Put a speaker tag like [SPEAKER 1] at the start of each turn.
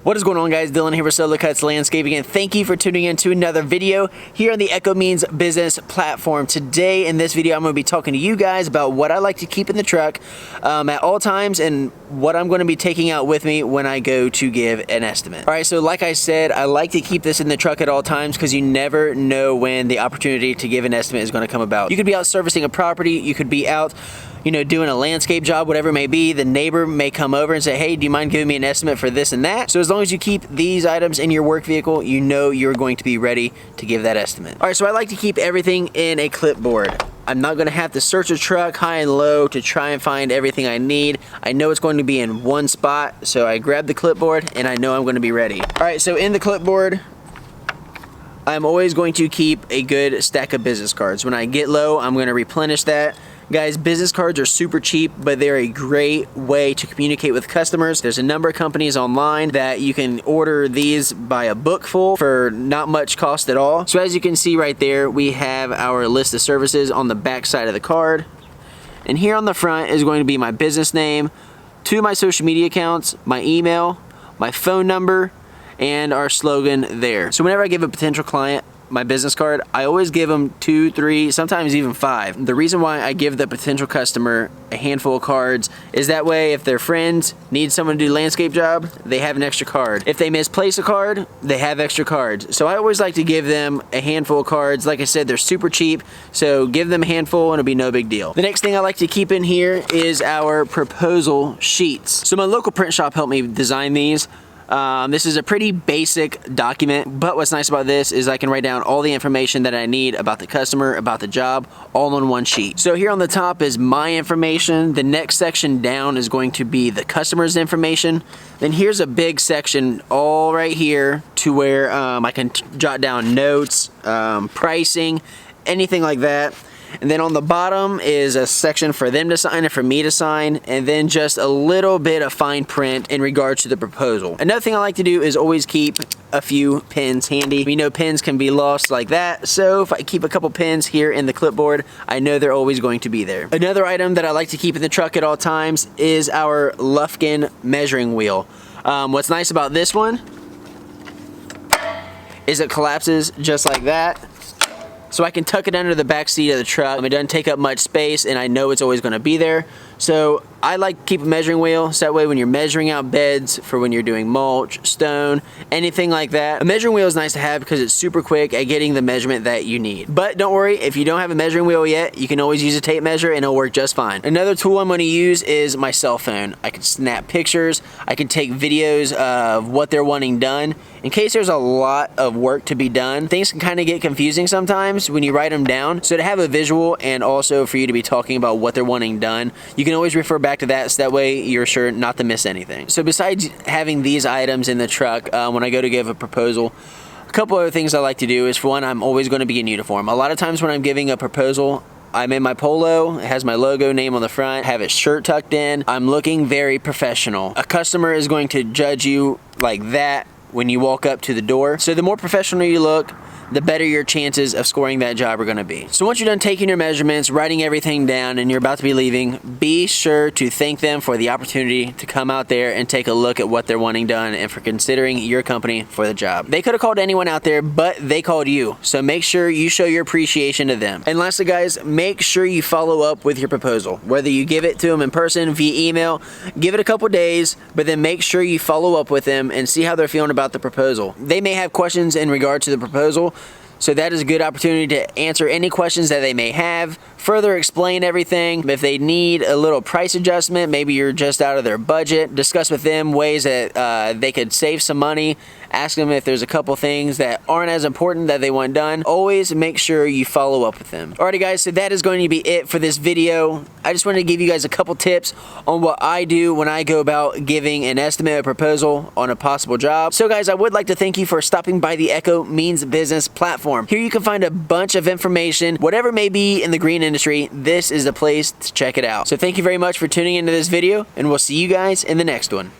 [SPEAKER 1] What is going on, guys? Dylan here for Solo Cuts Landscaping, and thank you for tuning in to another video here on the Echo Means Business platform. Today in this video I'm going to be talking to you guys about what I like to keep in the truck at all times and what I'm going to be taking out with me when I go to give an estimate. Alright, so like I said, I like to keep this in the truck at all times because you never know when the opportunity to give an estimate is going to come about. You could be out servicing a property, you could be out doing a landscape job, whatever it may be. The neighbor may come over and say, hey, do you mind giving me an estimate for this and that? So as long as you keep these items in your work vehicle, you know you're going to be ready to give that estimate. All right, so I like to keep everything in a clipboard. I'm not gonna have to search a truck high and low to try and find everything I need. I know it's going to be in one spot, so I grab the clipboard and I know I'm gonna be ready. All right, so in the clipboard, I'm always going to keep a good stack of business cards. When I get low, I'm gonna replenish that. Guys, business cards are super cheap, but they're a great way to communicate with customers. There's a number of companies online that you can order these by a book full for not much cost at all. So as you can see right there, we have our list of services on the back side of the card. And here on the front is going to be my business name, two of my social media accounts, my email, my phone number, and our slogan there. So whenever I give a potential client my business card, I always give them 2, 3, sometimes even 5. The reason why I give the potential customer a handful of cards is that way if their friends need someone to do a landscape job, they have an extra card. If they misplace a card, they have extra cards. So I always like to give them a handful of cards. Like I said, they're super cheap, so give them a handful and it'll be no big deal. The next thing I like to keep in here is our proposal sheets. So my local print shop helped me design these. This is a pretty basic document, but what's nice about this is I can write down all the information that I need about the customer, about the job, all on one sheet. So here on the top is my information. The next section down is going to be the customer's information. Then here's a big section all right here to where I can jot down notes, pricing, anything like that. And then on the bottom is a section for them to sign and for me to sign, and then just a little bit of fine print in regards to the proposal. Another thing I like to do is always keep a few pens handy. We know pens can be lost like that, so if I keep a couple pens here in the clipboard, I know they're always going to be there. Another item that I like to keep in the truck at all times is our Lufkin measuring wheel. What's nice about this one is it collapses just like that. So I can tuck it under the back seat of the truck. It doesn't take up much space and I know it's always gonna be there. So I like to keep a measuring wheel, so that way when you're measuring out beds for when you're doing mulch, stone, anything like that, a measuring wheel is nice to have because it's super quick at getting the measurement that you need. But don't worry, if you don't have a measuring wheel yet, you can always use a tape measure and it'll work just fine. Another tool I'm gonna use is my cell phone. I can snap pictures, I can take videos of what they're wanting done. In case there's a lot of work to be done, things can kind of get confusing sometimes when you write them down. So to have a visual and also for you to be talking about what they're wanting done, you can always refer back to that so that way you're sure not to miss anything. So besides having these items in the truck, when I go to give a proposal, a couple other things I like to do is, for one, I'm always going to be in uniform. A lot of times when I'm giving a proposal, I'm in my polo, it has my logo name on the front, have a shirt tucked in. I'm looking very professional. A customer is going to judge you like that when you walk up to the door. So the more professional you look, the better your chances of scoring that job are gonna be. So once you're done taking your measurements, writing everything down, and you're about to be leaving, be sure to thank them for the opportunity to come out there and take a look at what they're wanting done and for considering your company for the job. They could have called anyone out there, but they called you. So make sure you show your appreciation to them. And lastly, guys, make sure you follow up with your proposal. Whether you give it to them in person, via email, give it a couple days, but then make sure you follow up with them and see how they're feeling about the proposal. They may have questions in regard to the proposal, so that is a good opportunity to answer any questions that they may have, further explain everything. If they need a little price adjustment, maybe you're just out of their budget, discuss with them ways that they could save some money. Ask them if there's a couple things that aren't as important that they want done. Always make sure you follow up with them. Alrighty guys, so that is going to be it for this video. I just wanted to give you guys a couple tips on what I do when I go about giving an estimate or proposal on a possible job. So guys, I would like to thank you for stopping by the Echo Means Business platform. Here you can find a bunch of information, whatever may be in the green industry, this is the place to check it out. So thank you very much for tuning into this video, and we'll see you guys in the next one.